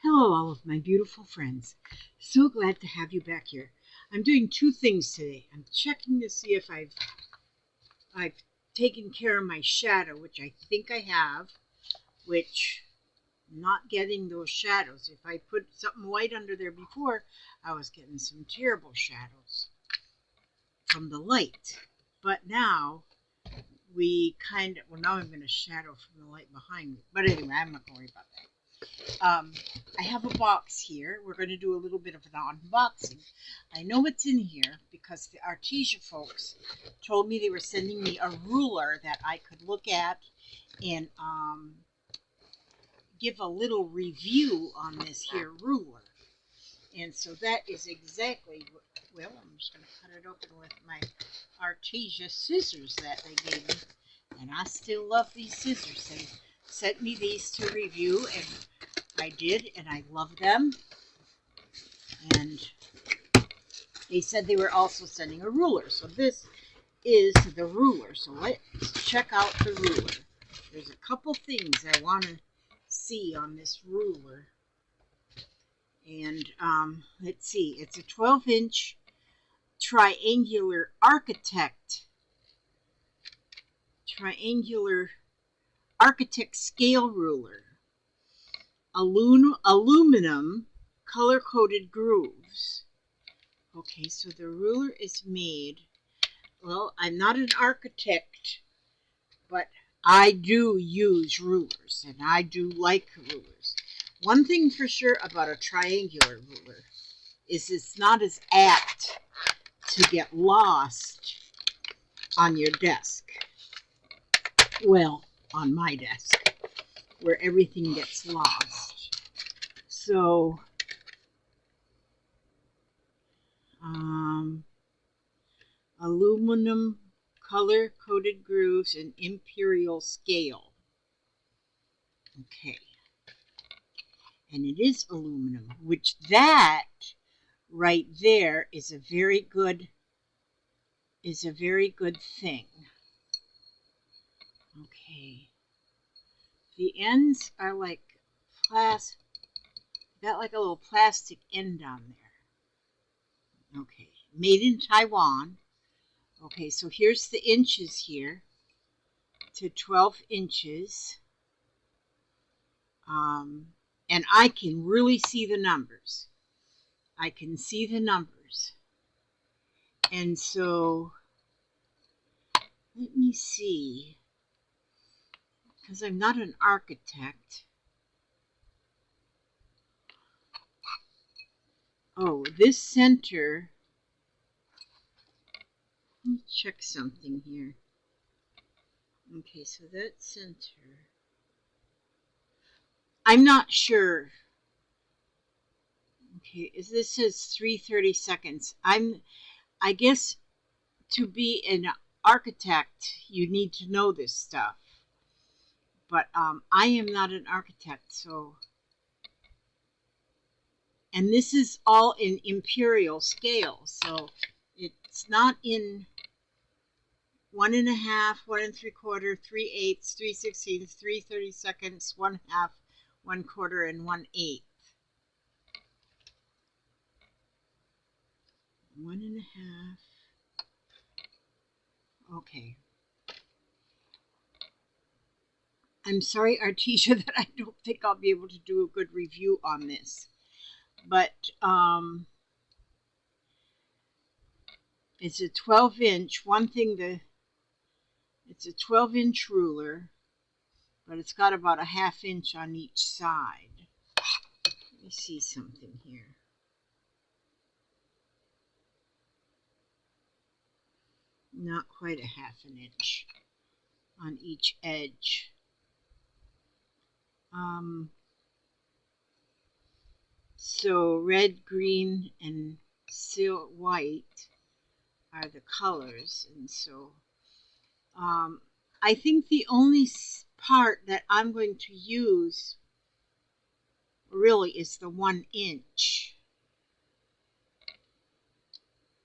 Hello, all of my beautiful friends. So glad to have you back here. I'm doing two things today. I'm checking to see if I've taken care of my shadow, which I think I have, which I'm not getting those shadows. If I put something white under there before, I was getting some terrible shadows from the light. But now now I'm going to shadow from the light behind me. But anyway, I'm not going to worry about that. I have a box here. We're going to do a little bit of an unboxing. I know what's in here because the Arteza folks told me they were sending me a ruler that I could look at and give a little review on this here ruler. And so that is exactly what, well, I'm just going to cut it open with my Arteza scissors that they gave me. And I still love these scissors. They sent me these to review, and I did, and I love them. And they said they were also sending a ruler. So this is the ruler. So let's check out the ruler. There's a couple things I want to see on this ruler. And let's see. It's a 12-inch triangular architect scale ruler. Aluminum color-coded grooves. Okay, so the ruler is made, well, I'm not an architect, but I do use rulers, and I do like rulers. One thing for sure about a triangular ruler is it's not as apt to get lost on your desk. Well, on my desk, where everything gets lost. So, aluminum color-coded grooves and imperial scale. Okay. And it is aluminum, which that right there is a very good thing. Okay. The ends are like got like a little plastic end on there. Okay. Made in Taiwan. Okay, so here's the inches here to 12 inches. And I can really see the numbers. I can see the numbers. And so, let me see. Because I'm not an architect. Oh, this center. Let me check something here. Okay, so that center. I'm not sure. Okay, this says 330 seconds. I guess to be an architect, you need to know this stuff. But I am not an architect, so. And this is all in imperial scale, so it's not in 1.5, 1 3/4, 3/8, 3/16, 3/32, 1/2, 1/4, and 1/8. 1.5. Okay. I'm sorry, Arteza, that I don't think I'll be able to do a good review on this. But it's a 12-inch. One thing, it's a 12-inch ruler, but it's got about a 1/2 inch on each side. Let me see something here. Not quite a 1/2 inch on each edge. So red, green, and white are the colors, and so I think the only part that I'm going to use really is the 1 inch.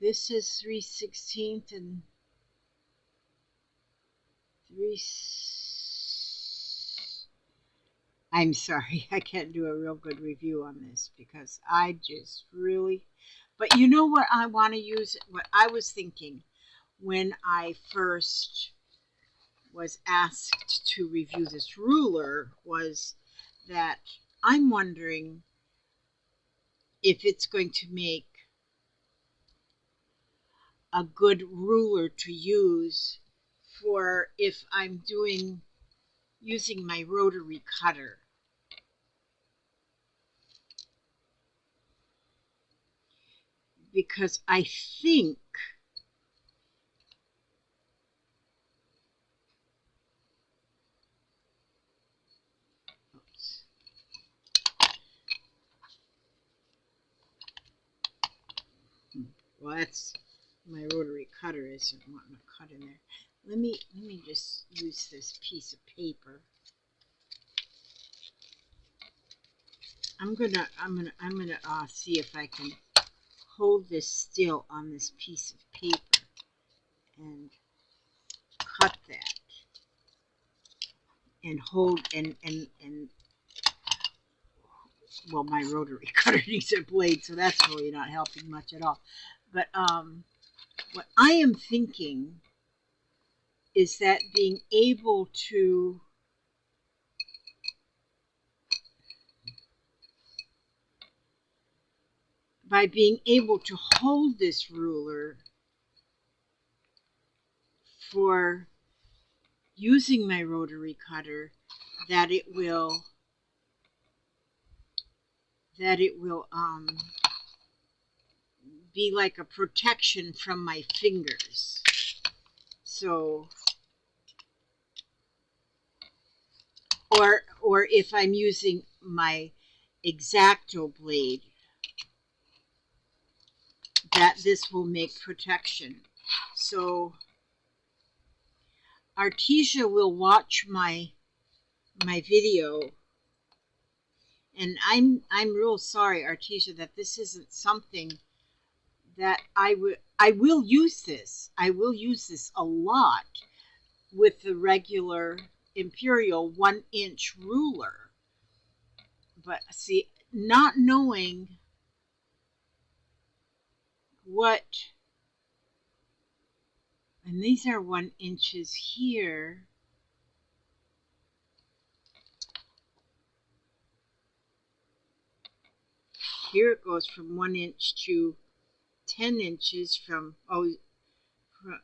This is 3/16 and 3. I'm sorry, I can't do a real good review on this because I just really, but you know what I want to use, what I was thinking when I first was asked to review this ruler was that I'm wondering if it's going to make a good ruler to use for if I'm using my rotary cutter, because I think oops, well, that's my rotary cutter isn't wanting to cut in there. Let me just use this piece of paper. I'm gonna see if I can hold this still on this piece of paper and cut that and hold and well, my rotary cutter needs a blade, so that's really not helping much at all. But what I am thinking is that being able to by being able to hold this ruler for using my rotary cutter, that it will be like a protection from my fingers. So, or if I'm using my X-Acto blade, that this will make protection. So Arteza will watch my video, and I'm real sorry, Arteza, that this isn't something that I will use this. I will use this a lot with the regular imperial 1-inch ruler. But see, not knowing what, and these are 1 inches here. Here it goes from 1 inch to 10 inches from, oh,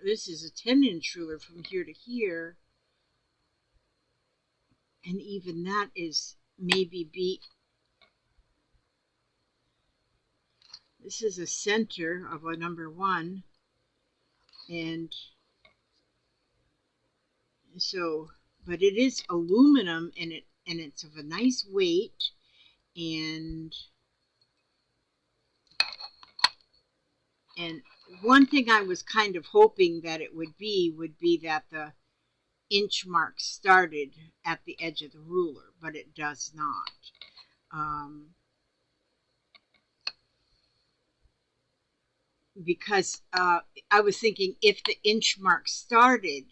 this is a 10-inch ruler from here to here. And even that is maybe this is a center of a number 1. And so, but it is aluminum and it's of a nice weight. And one thing I was kind of hoping that it would be that the inch mark started at the edge of the ruler, but it does not. Because I was thinking if the inch mark started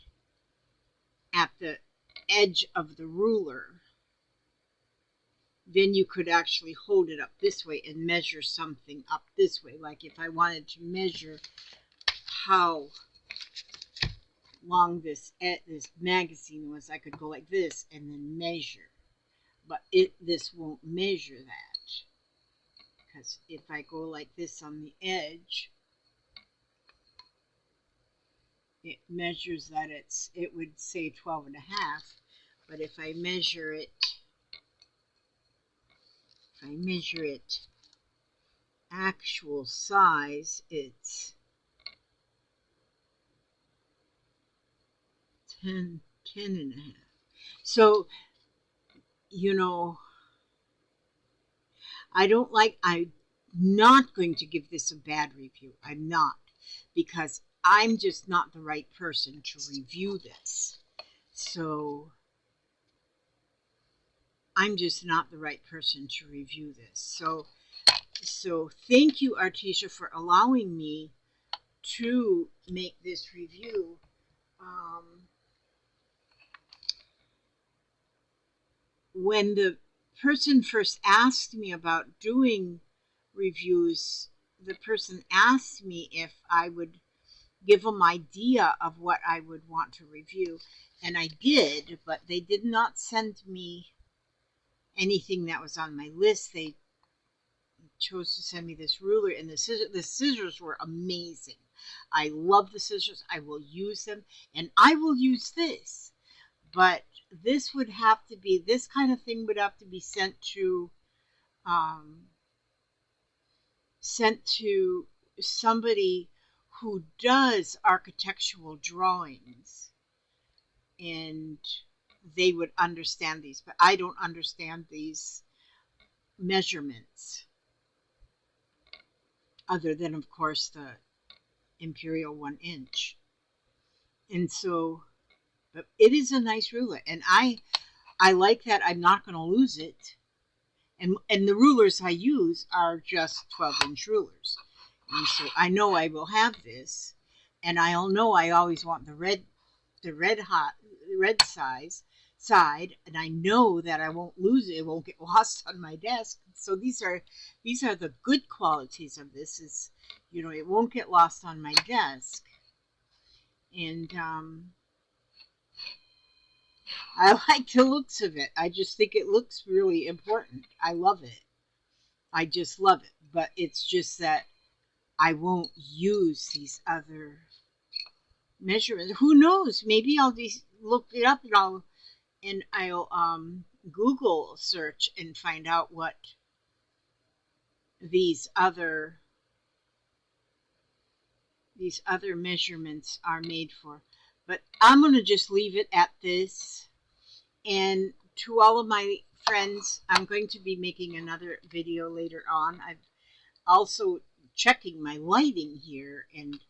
at the edge of the ruler, then you could actually hold it up this way and measure something up this way. Like if I wanted to measure how long this magazine was, I could go like this and then measure. But this won't measure that, because if I go like this on the edge, it measures that it would say 12 and a half. But if I measure it actual size, it's 10 and a half. So, you know, I'm not going to give this a bad review. I'm not, because I'm just not the right person to review this. So I'm just not the right person to review this. So thank you, Arteza, for allowing me to make this review. when the person first asked me about doing reviews, the person asked me if I would give them idea of what I would want to review, and I did, but they did not send me anything that was on my list. They chose to send me this ruler, and the scissors were amazing. I love the scissors. I will use them, and I will use this. But this would have to be, this kind of thing would have to be um, sent to somebody who does architectural drawings, and they would understand these. But I don't understand these measurements, other than, of course, the imperial 1 inch. And so, but it is a nice ruler, and I like that I'm not going to lose it. And the rulers I use are just 12-inch rulers. And so I know I will have this, and I'll know I always want the red side, and I know that I won't lose it. It won't get lost on my desk. So these are the good qualities of this. Is, you know, it won't get lost on my desk. And I like the looks of it. I just think it looks really important. I love it. I just love it. But it's just that I won't use these other measurements. Who knows? Maybe I'll just look it up, and I'll Google search and find out what these other measurements are made for. But I'm going to just leave it at this. And to all of my friends, I'm going to be making another video later on. I've also checking my lighting here, and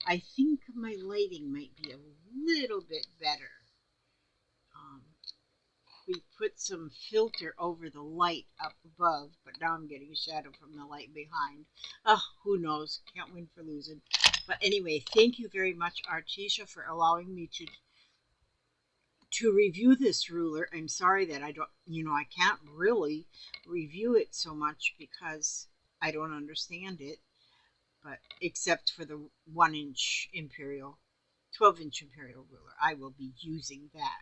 I think my lighting might be a little bit better. We put some filter over the light up above, but now I'm getting a shadow from the light behind. Oh, who knows? Can't win for losing. But anyway, thank you very much, Arteza, for allowing me to review this ruler. I'm sorry that I don't, I can't really review it so much because I don't understand it, but except for the 1-inch imperial, 12-inch imperial ruler, I will be using that.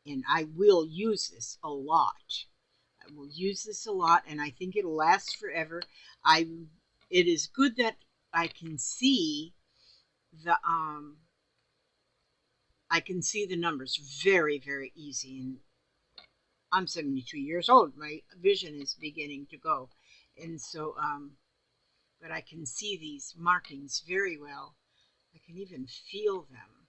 And I will use this a lot. I will use this a lot, and I think it'll last forever. It is good that I can see the numbers very, very easy. And I'm 72 years old. My vision is beginning to go, and so but I can see these markings very well. I can even feel them.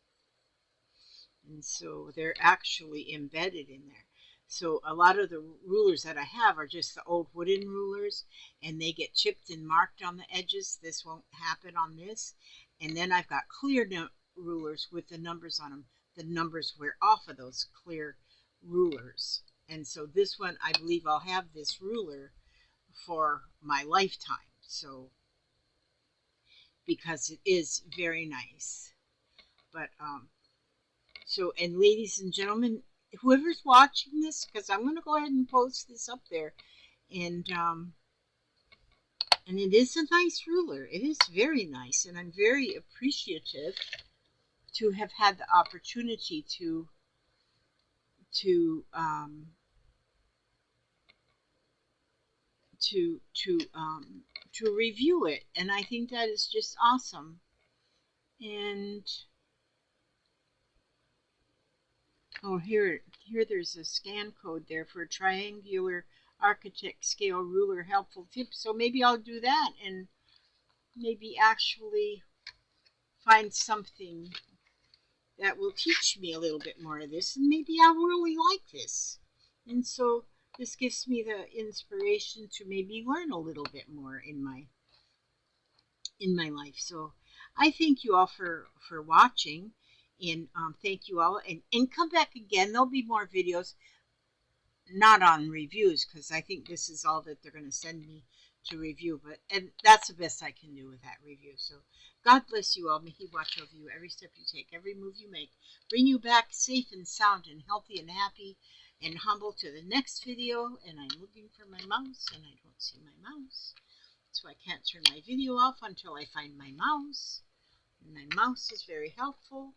And so they're actually embedded in there. So a lot of the rulers that I have are just the old wooden rulers, and they get chipped and marked on the edges. This won't happen on this. And then I've got clear rulers with the numbers on them. The numbers wear off of those clear rulers. And so this one, I believe I'll have this ruler for my lifetime. So, because it is very nice. But so, and ladies and gentlemen, whoever's watching this, because I'm going to go ahead and post this up there, and it is a nice ruler. It is very nice, and I'm very appreciative to have had the opportunity to review it, and I think that is just awesome. And oh, here there's a scan code there for a triangular architect scale ruler helpful tips. So maybe I'll do that and maybe actually find something that will teach me a little bit more of this, and maybe I'll really like this. And so this gives me the inspiration to maybe learn a little bit more in my life. So I thank you all for watching, and thank you all, and come back again. There'll be more videos, not on reviews, because I think this is all that they're going to send me to review, and that's the best I can do with that review. So God bless you all. May He watch over you every step you take, every move you make, bring you back safe and sound and healthy and happy, and humble to the next video. And I'm looking for my mouse, and I don't see my mouse. So I can't turn my video off until I find my mouse. And my mouse is very helpful.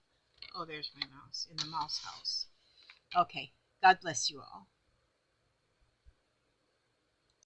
Oh, there's my mouse in the mouse house. Okay, God bless you all.